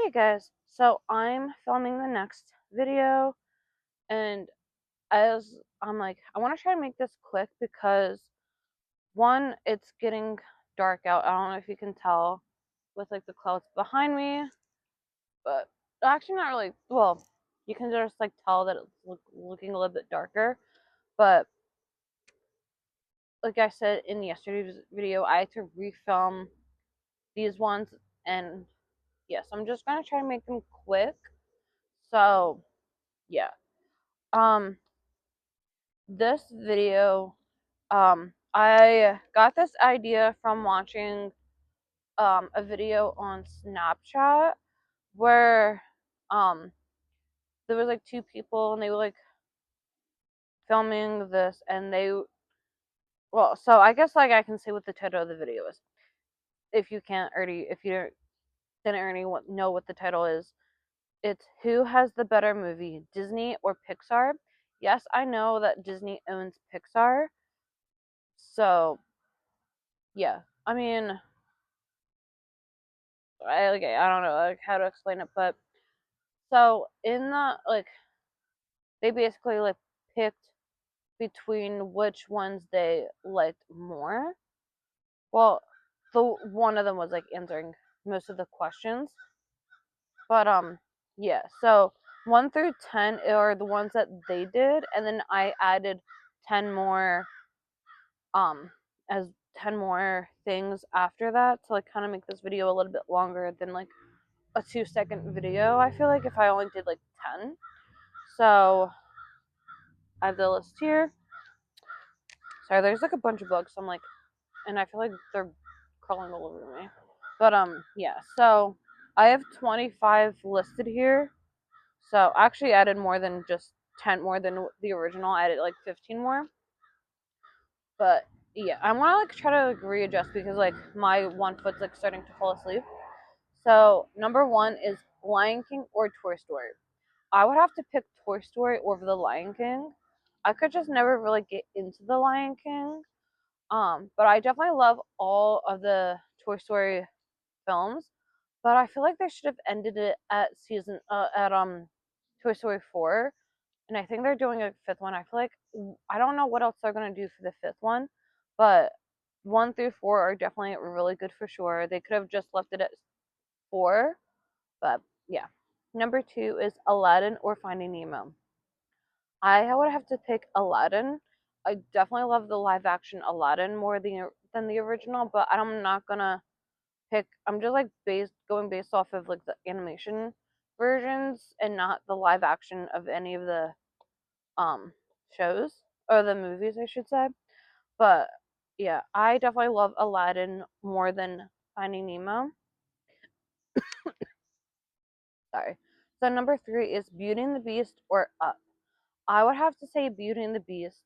Hey guys, so I'm filming the next video, and as I'm like, I want to try to make this quick because one, it's getting dark out. I don't know if you can tell with like the clouds behind me, but actually not really. Well, you can just like tell that it's looking a little bit darker, but like I said in yesterday's video, I had to refilm these ones, and yes, I'm just gonna try to make them quick. So yeah. Um, this video, I got this idea from watching a video on Snapchat where there was like two people and they were like filming this and so I guess like I can say what the title of the video is. If you didn't already know what the title is, it's who has the better movie, Disney or Pixar? Yes, I know that Disney owns Pixar. So, yeah. I mean, I don't know like how to explain it, but so in the like they basically like picked between which ones they liked more. Well, the one of them was like answering most of the questions, but yeah. So 1 through 10 are the ones that they did, and then I added 10 more as 10 more things after that to like kind of make this video a little bit longer than like a 2-second video. I feel like if I only did like 10. So I have the list here. Sorry, there's like a bunch of bugs. So I'm like, and I feel like they're crawling all over me. But yeah. So I have 25 listed here. So I actually added more than just 10 more than the original. I added like 15 more. But yeah, I want to like try to like, readjust because like my one foot's like starting to fall asleep. So number one is Lion King or Toy Story. I would have to pick Toy Story over The Lion King. I could just never really get into The Lion King. But I definitely love all of the Toy Story films. But I feel like they should have ended it at Toy Story 4. And I think they're doing a fifth one. I feel like I don't know what else they're gonna do for the fifth one, but 1 through 4 are definitely really good for sure. They could have just left it at 4, but yeah. Number 2 is Aladdin or Finding Nemo. I would have to pick Aladdin. I definitely love the live action Aladdin more than the original, but I'm not gonna pick. I'm just like going based off of like the animation versions and not the live action of any of the um shows or the movies, I should say. But yeah, I definitely love Aladdin more than Finding Nemo. Sorry. So number 3 is Beauty and the Beast or Up. I would have to say Beauty and the Beast.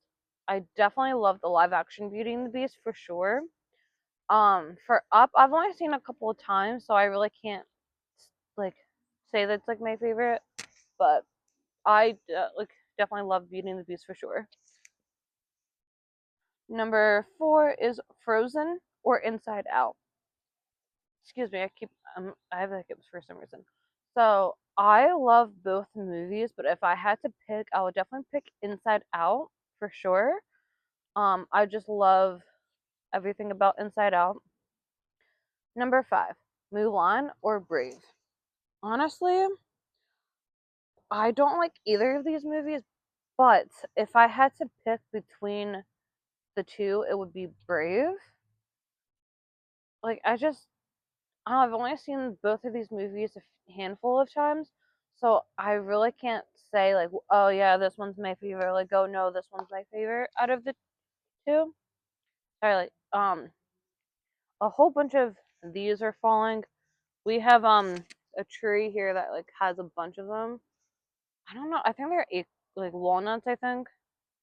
I definitely love the live action Beauty and the Beast for sure. For Up, I've only seen a couple of times, so I really can't like say that's like my favorite. But I like definitely love Beauty and the Beast for sure. Number 4 is Frozen or Inside Out. Excuse me, I have hiccups for some reason. So I love both movies, but if I had to pick, I would definitely pick Inside Out for sure. I just love everything about Inside Out. Number 5, Mulan or Brave. Honestly, I don't like either of these movies, but if I had to pick between the two, it would be Brave. Like I've only seen both of these movies a handful of times, so I really can't say like, oh yeah, this one's my favorite. Like, oh no, this one's my favorite out of the two. Sorry, like a whole bunch of these are falling. We have a tree here that like has a bunch of them. I don't know. I think they're like walnuts. I think,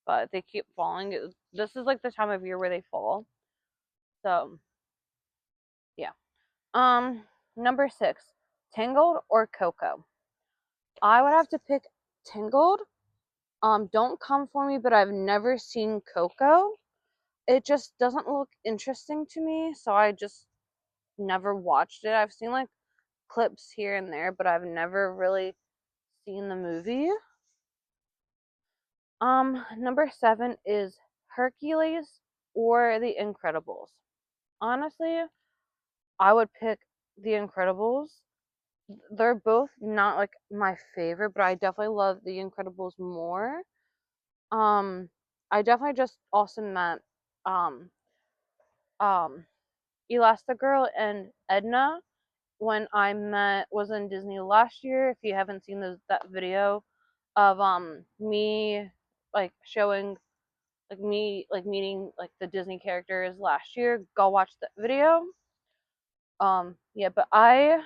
but they keep falling. This is like the time of year where they fall. So yeah. Um, number 6, Tangled or Coco. I would have to pick Tangled. Don't come for me, but I've never seen Coco. It just doesn't look interesting to me, so I just never watched it. I've seen like clips here and there, but I've never really seen the movie. Number 7 is Hercules or The Incredibles. Honestly, I would pick The Incredibles. They're both not like my favorite, but I definitely love The Incredibles more. Um, I definitely just also met um um Elastigirl and Edna when I met was in Disney last year. If you haven't seen that video of me like showing like me like meeting like the Disney characters last year, go watch that video. Yeah, but I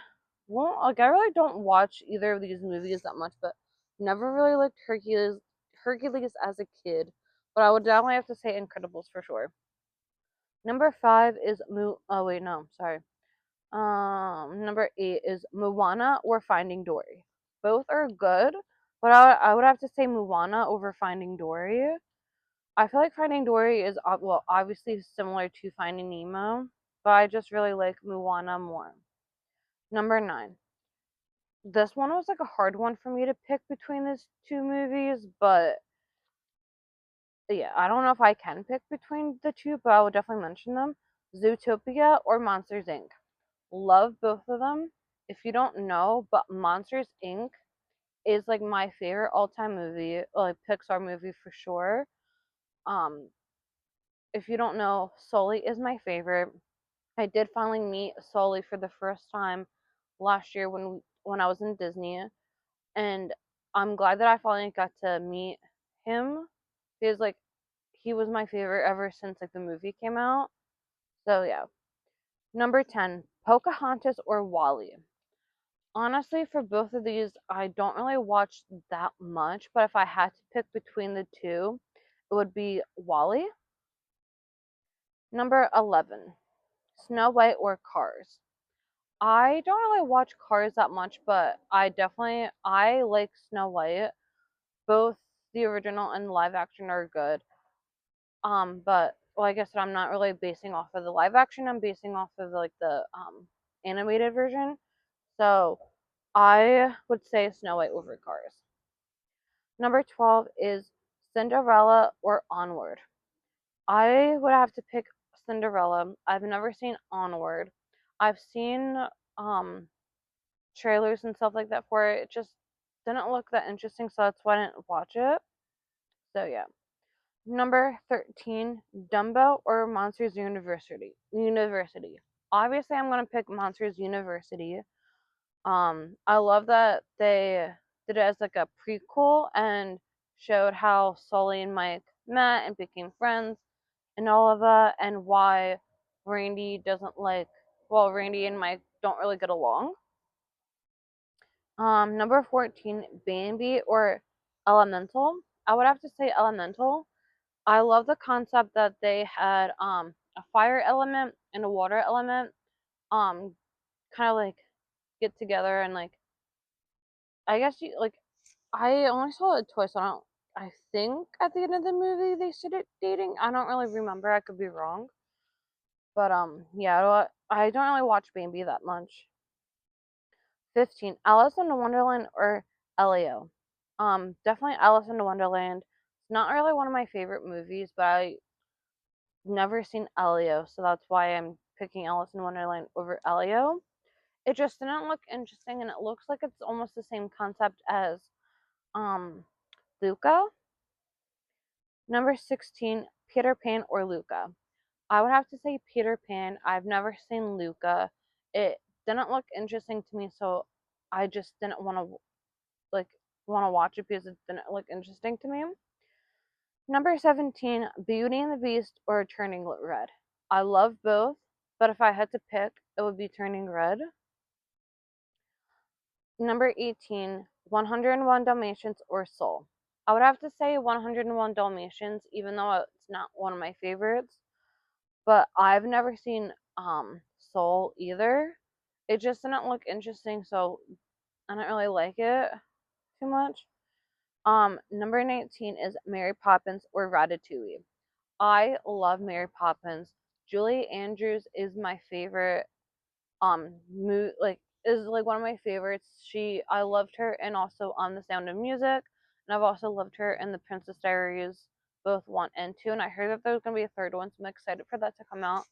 won't like I really don't watch either of these movies that much, but never really liked Hercules as a kid. But I would definitely have to say Incredibles for sure. Number 5 is oh wait, no, sorry. Number 8 is Moana or Finding Dory. Both are good, but I would have to say Moana over Finding Dory. I feel like Finding Dory is well obviously similar to Finding Nemo, but I just really like Moana more. Number 9. This one was like a hard one for me to pick between these two movies, but yeah, I don't know if I can pick between the two, but I would definitely mention them. Zootopia or Monsters Inc. Love both of them. If you don't know, but Monsters Inc. is like my favorite all-time movie, like Pixar movie for sure. Um, if you don't know, Sully is my favorite. I did finally meet Sully for the first time last year when I was in Disney, and I'm glad that I finally got to meet him because like he was my favorite ever since like the movie came out. So yeah. Number 10, Pocahontas or Wally. Honestly, for both of these, I don't really watch that much, but if I had to pick between the two, it would be Wally. Number 11, Snow White or Cars. I don't really watch Cars that much, but I like Snow White. Both the original and live action are good. But like I said, I'm not really basing off of the live action. I'm basing off of like the animated version. So I would say Snow White over Cars. Number 12 is Cinderella or Onward. I would have to pick Cinderella. I've never seen Onward. I've seen um trailers and stuff like that for it. It just didn't look that interesting, so that's why I didn't watch it. So yeah. Number 13, Dumbo or Monsters University. University. Obviously, I'm gonna pick Monsters University. I love that they did it as like a prequel and showed how Sully and Mike met and became friends and all of that, and why Randy doesn't like. Well, Randy and Mike don't really get along. Number 14, Bambi or Elemental. I would have to say Elemental. I love the concept that they had a fire element and a water element um kind of like get together and like I guess you like I only saw it twice. So I think at the end of the movie they started dating. I don't really remember. I could be wrong. But yeah, I don't really watch Bambi that much. 15, Alice in Wonderland or Elio. Definitely Alice in Wonderland. It's not really one of my favorite movies, but I never seen Elio, so that's why I'm picking Alice in Wonderland over Elio. It just didn't look interesting, and it looks like it's almost the same concept as um Luca. Number 16, Peter Pan or Luca. I would have to say Peter Pan. I've never seen Luca. It didn't look interesting to me, so I just didn't like want to watch it because it didn't look interesting to me. Number 17, Beauty and the Beast or Turning Red. I love both, but if I had to pick, it would be Turning Red. Number 18, 101 Dalmatians or Soul. I would have to say 101 Dalmatians, even though it's not one of my favorites. But I've never seen Soul either. It just didn't look interesting, so I don't really like it too much. Number 19 is Mary Poppins or Ratatouille. I love Mary Poppins. Julie Andrews is my favorite like is like one of my favorites. I loved her and also on The Sound of Music, and I've also loved her in The Princess Diaries, both 1 and 2. And I heard that there's gonna be a third one, so I'm excited for that to come out.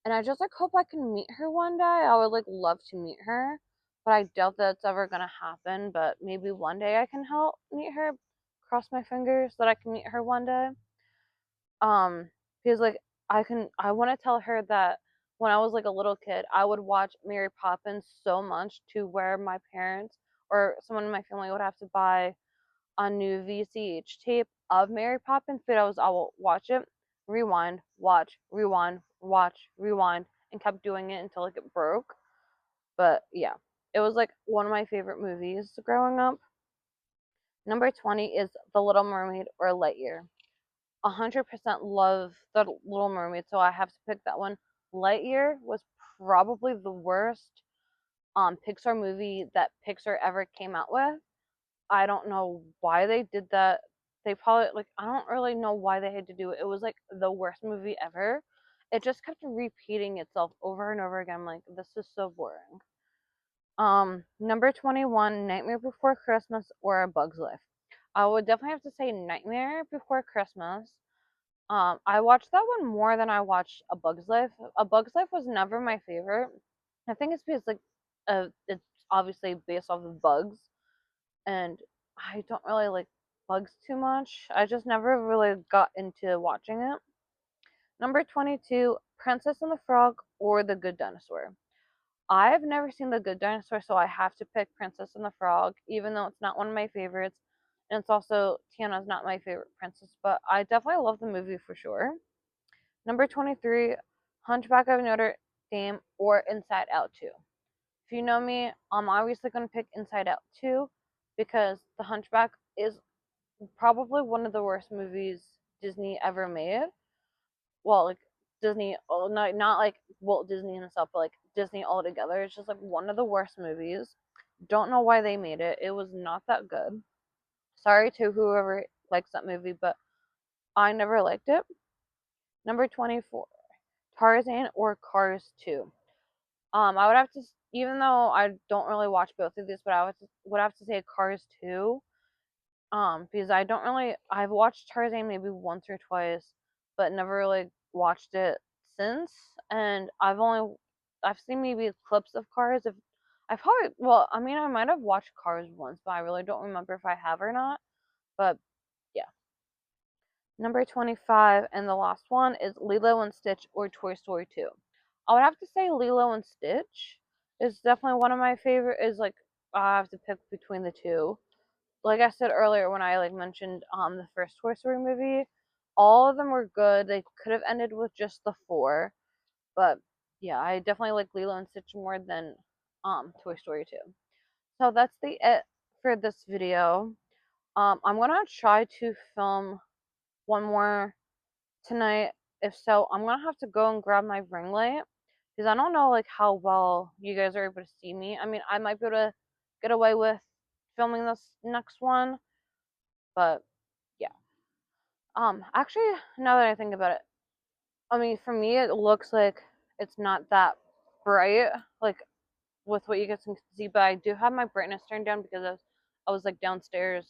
And I just like hope I can meet her one day. I would like love to meet her, but I doubt that's ever gonna happen. But maybe one day I can help meet her. Cross my fingers that I can meet her one day. Um, because like I want to tell her that when I was like a little kid, I would watch Mary Poppins so much to where my parents or someone in my family would have to buy a new VCH tape of Mary Poppins, but I will watch it, rewind, watch, rewind, watch, rewind, and kept doing it until like it broke. But yeah, it was like one of my favorite movies growing up. Number 20 is The Little Mermaid or Lightyear. 100% love The Little Mermaid, so I have to pick that one. Lightyear was probably the worst Pixar movie that Pixar ever came out with. I don't know why they did that. They probably like I don't really know why they had to do it. It was like the worst movie ever. It just kept repeating itself over and over again. I'm like, this is so boring. Number 21, Nightmare Before Christmas or A Bug's Life. I would definitely have to say Nightmare Before Christmas. I watched that one more than I watched A Bug's Life. A Bug's Life was never my favorite. I think it's because like it's obviously based off of bugs, and I don't really like bugs too much. I just never really got into watching it. Number 22, Princess and the Frog or The Good Dinosaur. I've never seen The Good Dinosaur, so I have to pick Princess and the Frog, even though it's not one of my favorites. And it's also, Tiana's not my favorite princess, but I definitely love the movie for sure. Number 23, Hunchback of Notre Dame or Inside Out 2. If you know me, I'm obviously going to pick Inside Out 2 because The Hunchback is probably one of the worst movies Disney ever made. Well, like Disney, not like Walt Disney himself, but like Disney altogether. It's just like one of the worst movies. Don't know why they made it. It was not that good. Sorry to whoever likes that movie, but I never liked it. Number 24, Tarzan or Cars 2. I would have to, even though I don't really watch both of these, but would have to say Cars 2. Because I've watched Tarzan maybe once or twice, but never really watched it since. And I've seen maybe clips of Cars. If I probably, well, I mean, I might have watched Cars once, but I really don't remember if I have or not. But yeah. Number 25 and the last one is Lilo and Stitch or Toy Story 2. I would have to say Lilo and Stitch is definitely one of my favorite. Is like I have to pick between the two. Like I said earlier when I like mentioned the first Toy Story movie, all of them were good. They could have ended with just the four, but yeah, I definitely like Lilo and Stitch more than Toy Story 2. So that's the it for this video. I'm gonna try to film one more tonight. If so, I'm gonna have to go and grab my ring light because I don't know like how well you guys are able to see me. I mean, I might be able to get away with filming this next one, but yeah. Actually, now that I think about it, I mean, for me, it looks like it's not that bright, like with what you guys can see, but I do have my brightness turned down because I was like downstairs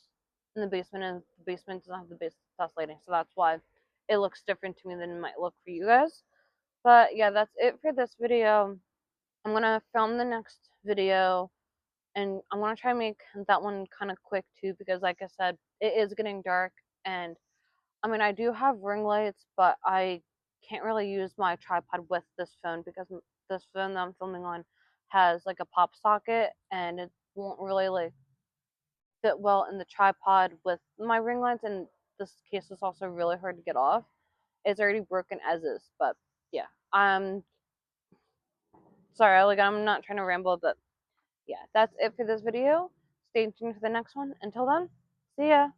in the basement, and the basement doesn't have the best lighting, so that's why it looks different to me than it might look for you guys. But yeah, that's it for this video. I'm gonna film the next video, and I'm gonna try and make that one kind of quick too, because like I said, it is getting dark, and I mean, I do have ring lights, but I can't really use my tripod with this phone because this phone that I'm filming on has like a pop socket, and it won't really like fit well in the tripod with my ring lights, and this case is also really hard to get off. It's already broken as is, but yeah. Sorry, like I'm not trying to ramble, but yeah, that's it for this video. Stay tuned for the next one. Until then, see ya.